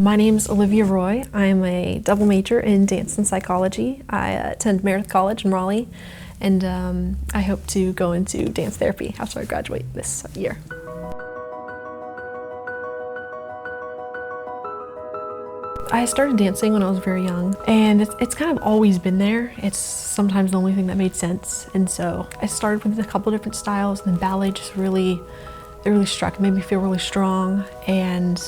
My name's Olivia Roy. I'm a double major in dance and psychology. I attend SOWF College in Raleigh, and I hope to go into dance therapy after I graduate this year. I started dancing when I was very young, and it's kind of always been there. It's sometimes the only thing that made sense, and so I started with a couple different styles, and then ballet just really struck, made me feel really strong, and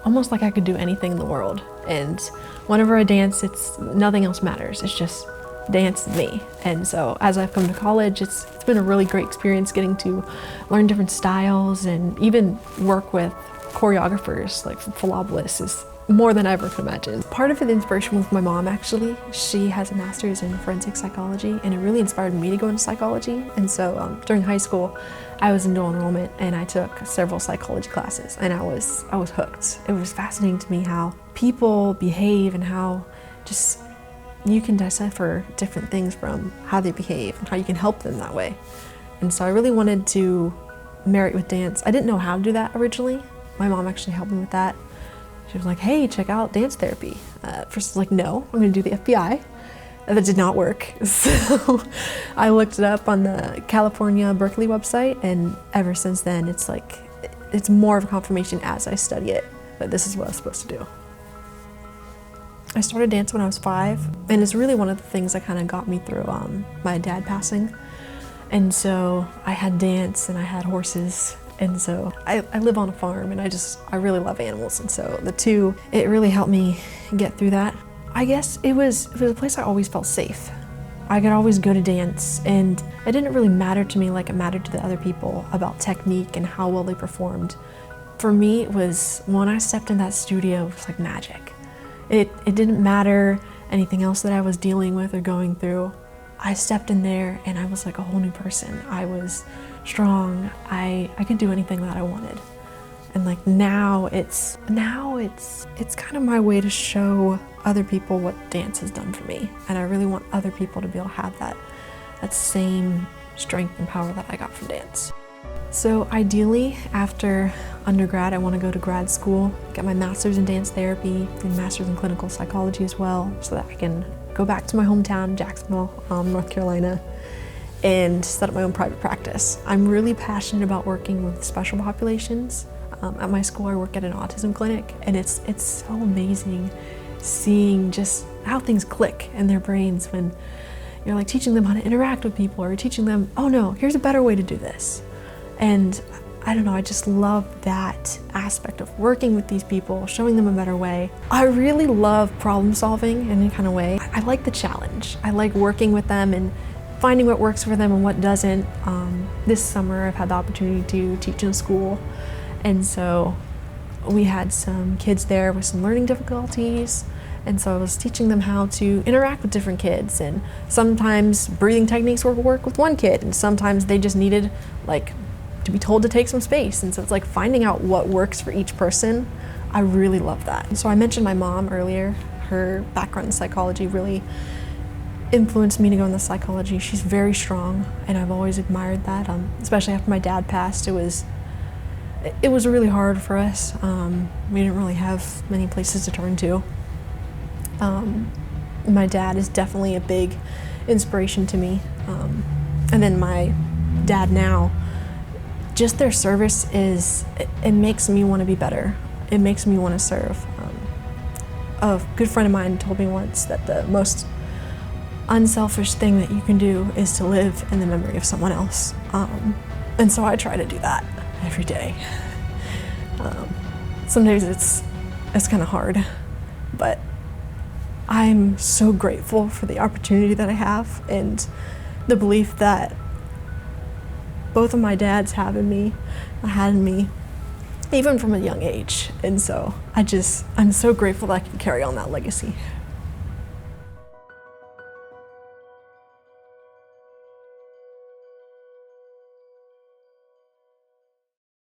almost like I could do anything in the world. And whenever I dance, nothing else matters. It's just dance and me. And so as I've come to college, it's been a really great experience getting to learn different styles and even work with choreographers like Philoblis is more than I ever could imagine. Part of the inspiration was my mom, actually. She has a master's in forensic psychology, and it really inspired me to go into psychology. And so during high school, I was in dual enrollment, and I took several psychology classes, and I was hooked. It was fascinating to me how people behave and how just you can decipher different things from how they behave and how you can help them that way. And so I really wanted to marry it with dance. I didn't know how to do that originally. My mom actually helped me with that. She was like, hey, check out dance therapy. First I was like, no, I'm gonna do the FBI. That did not work. So I looked it up on the California Berkeley website, and ever since then, it's more of a confirmation as I study it that this is what I'm supposed to do. I started dance when I was 5, and it's really one of the things that kind of got me through my dad passing. And so I had dance and I had horses. And so I live on a farm, and I really love animals, and so it really helped me get through that. I guess it was a place I always felt safe. I could always go to dance, and it didn't really matter to me like it mattered to the other people about technique and how well they performed. For me, it was when I stepped in that studio, it was like magic. It didn't matter anything else that I was dealing with or going through. I stepped in there and I was like a whole new person. I was strong. I could do anything that I wanted. And like now it's kind of my way to show other people what dance has done for me. And I really want other people to be able to have that same strength and power that I got from dance. So ideally, after undergrad, I want to go to grad school, get my master's in dance therapy, and master's in clinical psychology as well, so that I can go back to my hometown, Jacksonville, North Carolina, and set up my own private practice. I'm really passionate about working with special populations. At my school, I work at an autism clinic, and it's so amazing seeing just how things click in their brains when you're like teaching them how to interact with people, or teaching them, oh no, here's a better way to do this. And I don't know, I just love that aspect of working with these people, showing them a better way. I really love problem solving in any kind of way. I like the challenge. I like working with them and finding what works for them and what doesn't. This summer I've had the opportunity to teach in a school, and so we had some kids there with some learning difficulties, and so I was teaching them how to interact with different kids, and sometimes breathing techniques work with one kid, and sometimes they just needed to be told to take some space. And so it's like finding out what works for each person. I really love that. And so I mentioned my mom earlier. Her background in psychology really influenced me to go into psychology. She's very strong, and I've always admired that, especially after my dad passed. It was really hard for us. We didn't really have many places to turn to. My dad is definitely a big inspiration to me. And then my dad now, just their service it makes me want to be better. It makes me want to serve. A good friend of mine told me once that the most unselfish thing that you can do is to live in the memory of someone else. And so I try to do that every day. Sometimes it's kind of hard, but I'm so grateful for the opportunity that I have and the belief that both of my dads had in me, even from a young age. And so I'm so grateful that I can carry on that legacy.